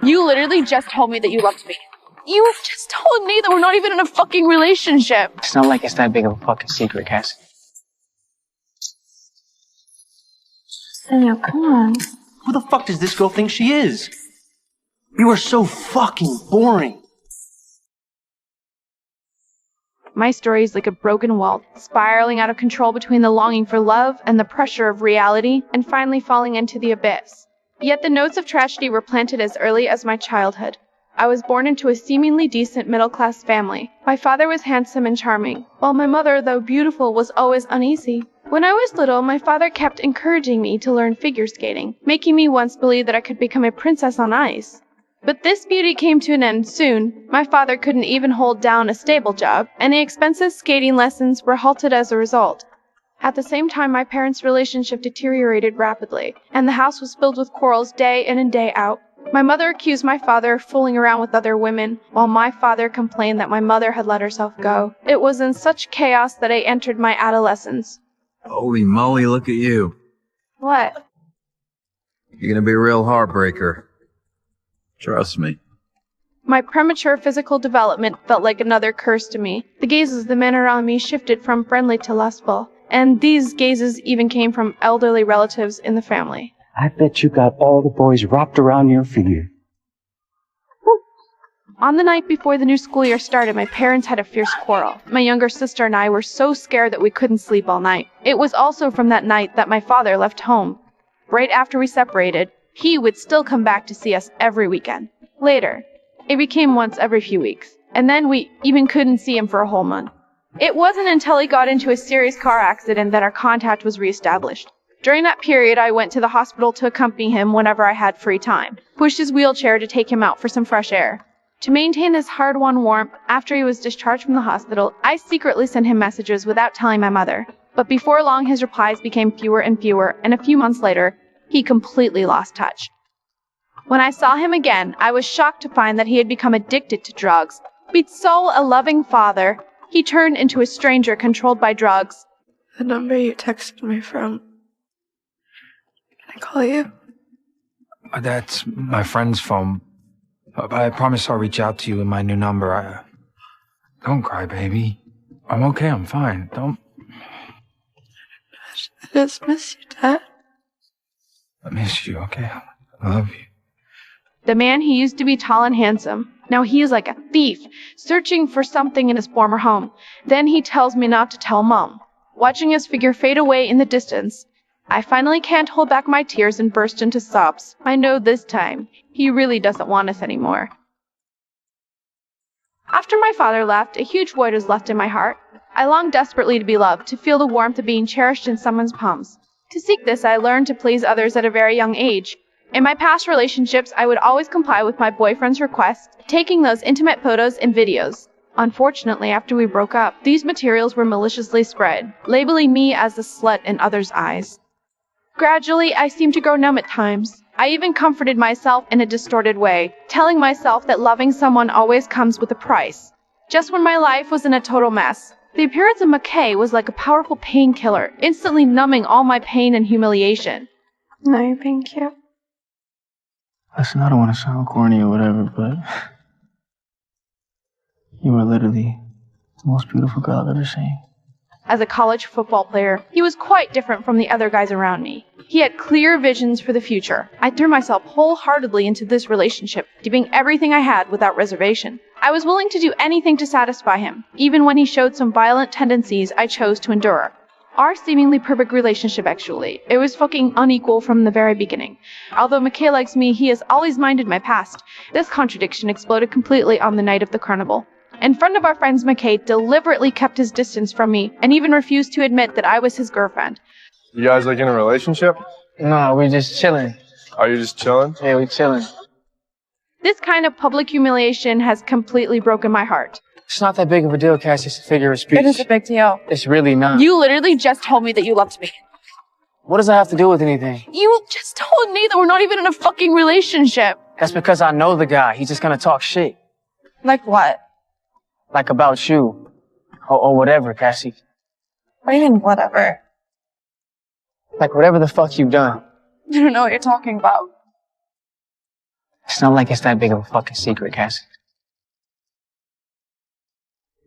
You literally just told me that you loved me. You just told me that we're not even in a fucking relationship. It's not like it's that big of a fucking secret, Cassie. Daniel, come on. Who the fuck does this girl think she is? You are so fucking boring. My story is like a broken wall, spiraling out of control between the longing for love and the pressure of reality, and finally falling into the abyss. Yet the notes of tragedy were planted as early as my childhood. I was born into a seemingly decent middle-class family. My father was handsome and charming, while my mother, though beautiful, was always uneasy. When I was little, my father kept encouraging me to learn figure skating, making me once believe that I could become a princess on ice. But this beauty came to an end soon. My father couldn't even hold down a stable job, and the expensive skating lessons were halted as a result. At the same time, my parents' relationship deteriorated rapidly, and the house was filled with quarrels day in and day out. My mother accused my father of fooling around with other women, while my father complained that my mother had let herself go. It was in such chaos that I entered my adolescence. Holy moly, look at you. What? You're gonna be a real heartbreaker. Trust me. My premature physical development felt like another curse to me. The gazes of the men around me shifted from friendly to lustful, and these gazes even came from elderly relatives in the family. I bet you got all the boys wrapped around your finger. On the night before the new school year started, my parents had a fierce quarrel. My younger sister and I were so scared that we couldn't sleep all night. It was also from that night that my father left home. Right after we separated, he would still come back to see us every weekend. Later, it became once every few weeks, and then we even couldn't see him for a whole month. It wasn't until he got into a serious car accident that our contact was reestablished. During that period, I went to the hospital to accompany him whenever I had free time, pushed his wheelchair to take him out for some fresh air. To maintain his hard-won warmth after he was discharged from the hospital, I secretly sent him messages without telling my mother. But before long, his replies became fewer and fewer, and a few months later, he completely lost touch. When I saw him again, I was shocked to find that he had become addicted to drugs. Being so a loving father, he turned into a stranger controlled by drugs. The number you texted me from. Can I call you? That's my friend's phone. I promise I'll reach out to you with my new number. Don't cry, baby. I'm okay, I'm fine. Don't... I just miss you, Dad. I miss you, okay? I love you. The man he used to be tall and handsome. Now he is like a thief, searching for something in his former home. Then he tells me not to tell Mom. Watching his figure fade away in the distance, I finally can't hold back my tears and burst into sobs. I know this time, he really doesn't want us anymore. After my father left, a huge void was left in my heart. I longed desperately to be loved, to feel the warmth of being cherished in someone's palms. To seek this, I learned to please others at a very young age. In my past relationships, I would always comply with my boyfriend's requests, taking those intimate photos and videos. Unfortunately, after we broke up, these materials were maliciously spread, labeling me as a slut in others' eyes. Gradually, I seemed to grow numb at times. I even comforted myself in a distorted way, telling myself that loving someone always comes with a price. Just when my life was in a total mess, the appearance of McKay was like a powerful painkiller, instantly numbing all my pain and humiliation. No, you're being cute. Listen, I don't want to sound corny or whatever, but you are literally the most beautiful girl I've ever seen. As a college football player, he was quite different from the other guys around me. He had clear visions for the future. I threw myself wholeheartedly into this relationship, giving everything I had without reservation. I was willing to do anything to satisfy him. Even when he showed some violent tendencies, I chose to endure. Our seemingly perfect relationship, actually. It was fucking unequal from the very beginning. Although McKay likes me, he has always minded my past. This contradiction exploded completely on the night of the carnival. In front of our friends, McKay deliberately kept his distance from me and even refused to admit that I was his girlfriend. You guys like in a relationship? No, we're just chilling. Are you just chilling? Yeah, we're chilling. This kind of public humiliation has completely broken my heart. It's not that big of a deal, Cassie. It's a figure of speech. It is a big deal. It's really not. You literally just told me that you loved me. What does that have to do with anything? You just told me that we're not even in a fucking relationship. That's because I know the guy. He's just gonna talk shit. Like what? Like about you. Or whatever, Cassie. What do you mean, whatever? Like whatever the fuck you've done. I don't know what you're talking about. It's not like it's that big of a fucking secret, Cassie.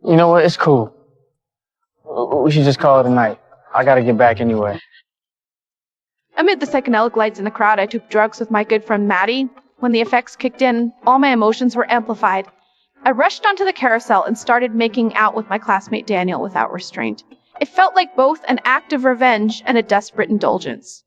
You know what? It's cool. We should just call it a night. I gotta get back anyway. Amid the psychedelic lights in the crowd, I took drugs with my good friend Maddie. When the effects kicked in, all my emotions were amplified. I rushed onto the carousel and started making out with my classmate Daniel without restraint. It felt like both an act of revenge and a desperate indulgence.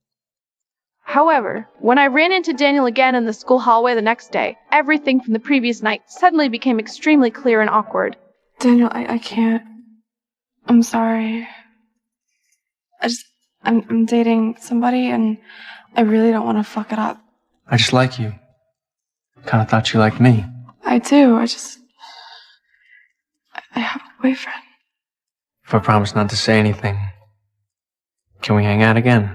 However, when I ran into Daniel again in the school hallway the next day, everything from the previous night suddenly became extremely clear and awkward. Daniel, I can't. I'm sorry. I'm dating somebody and I really don't want to fuck it up. I just like you. Kind of thought you liked me. I do, I have a boyfriend. If I promise not to say anything, can we hang out again?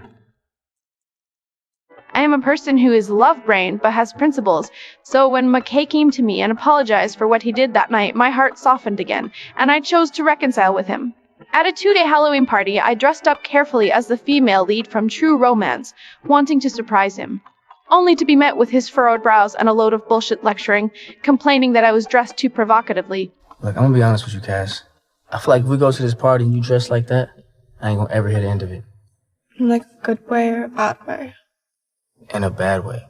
I am a person who is love-brained but has principles, so when McKay came to me and apologized for what he did that night, my heart softened again, and I chose to reconcile with him. At a 2-day Halloween party, I dressed up carefully as the female lead from True Romance, wanting to surprise him, only to be met with his furrowed brows and a load of bullshit lecturing, complaining that I was dressed too provocatively. Look, I'm gonna be honest with you, Cass. I feel like if we go to this party and you dress like that, I ain't gonna ever hear the end of it. In like a good way or a bad way? In a bad way.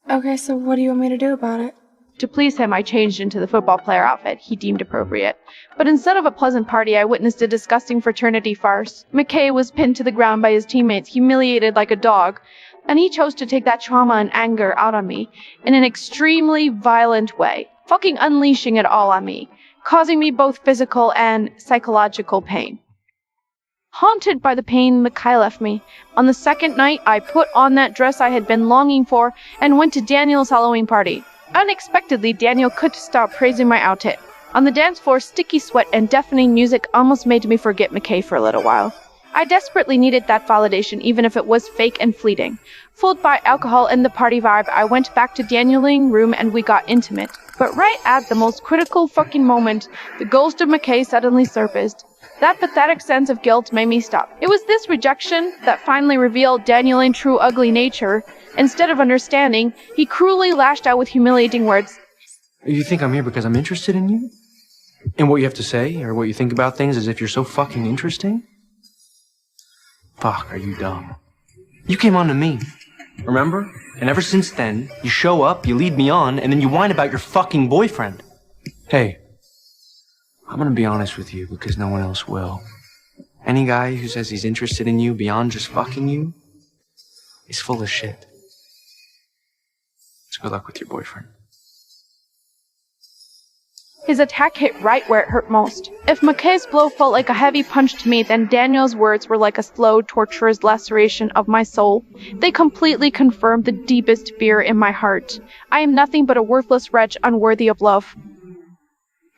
Okay, so what do you want me to do about it? To please him, I changed into the football player outfit he deemed appropriate. But instead of a pleasant party, I witnessed a disgusting fraternity farce. McKay was pinned to the ground by his teammates, humiliated like a dog, and he chose to take that trauma and anger out on me in an extremely violent way, fucking unleashing it all on me, causing me both physical and psychological pain. Haunted by the pain McKay left me, on the second night I put on that dress I had been longing for and went to Daniel's Halloween party. Unexpectedly, Daniel couldn't stop praising my outfit. On the dance floor, sticky sweat and deafening music almost made me forget McKay for a little while. I desperately needed that validation, even if it was fake and fleeting. Fooled by alcohol and the party vibe, I went back to Daniel's room and we got intimate. But right at the most critical fucking moment, the ghost of McKay suddenly surfaced. That pathetic sense of guilt made me stop. It was this rejection that finally revealed Daniel's true ugly nature. Instead of understanding, he cruelly lashed out with humiliating words. You think I'm here because I'm interested in you? In what you have to say, or what you think about things as if you're so fucking interesting? Fuck, are you dumb? You came on to me, remember? And ever since then, you show up, you lead me on, and then you whine about your fucking boyfriend. Hey, I'm gonna be honest with you because no one else will. Any guy who says he's interested in you beyond just fucking you is full of shit. So good luck with your boyfriend. His attack hit right where it hurt most. If McKay's blow felt like a heavy punch to me, then Daniel's words were like a slow, torturous laceration of my soul. They completely confirmed the deepest fear in my heart. I am nothing but a worthless wretch unworthy of love.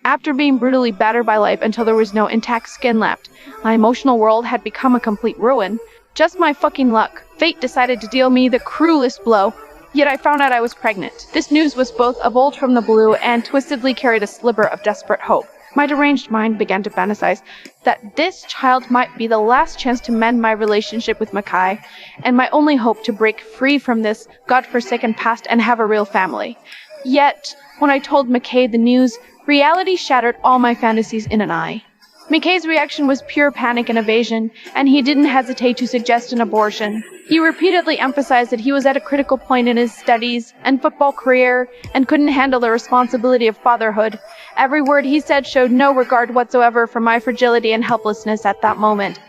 After being brutally battered by life until there was no intact skin left, my emotional world had become a complete ruin. Just my fucking luck. Fate decided to deal me the cruelest blow. Yet I found out I was pregnant. This news was both a bolt from the blue and twistedly carried a sliver of desperate hope. My deranged mind began to fantasize that this child might be the last chance to mend my relationship with McKay, and my only hope to break free from this godforsaken past and have a real family. Yet, when I told McKay the news, reality shattered all my fantasies in an eye. McKay's reaction was pure panic and evasion, and he didn't hesitate to suggest an abortion. He repeatedly emphasized that he was at a critical point in his studies and football career and couldn't handle the responsibility of fatherhood. Every word he said showed no regard whatsoever for my fragility and helplessness at that moment.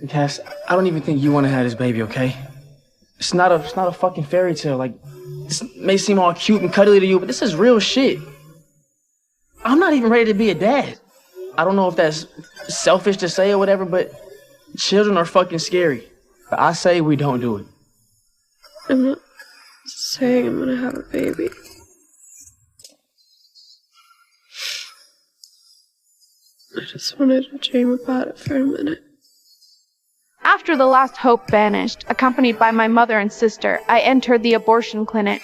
Cass, I don't even think you want to have this baby, okay? It's not a fucking fairy tale. Like, this may seem all cute and cuddly to you, but this is real shit. I'm not even ready to be a dad. I don't know if that's selfish to say or whatever, but children are fucking scary. But I say we don't do it. I'm not saying I'm gonna have a baby. I just wanted to dream about it for a minute. After the last hope vanished, accompanied by my mother and sister, I entered the abortion clinic.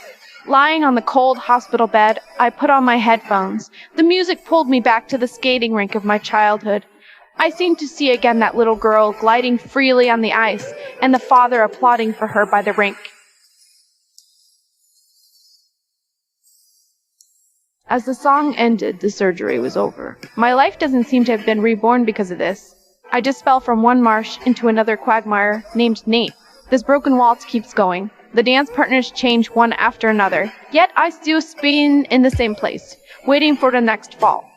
Lying on the cold hospital bed, I put on my headphones. The music pulled me back to the skating rink of my childhood. I seemed to see again that little girl gliding freely on the ice, and the father applauding for her by the rink. As the song ended, the surgery was over. My life doesn't seem to have been reborn because of this. I just fell from one marsh into another quagmire named Nate. This broken waltz keeps going. The dance partners change one after another. Yet I still spin in the same place, waiting for the next fall.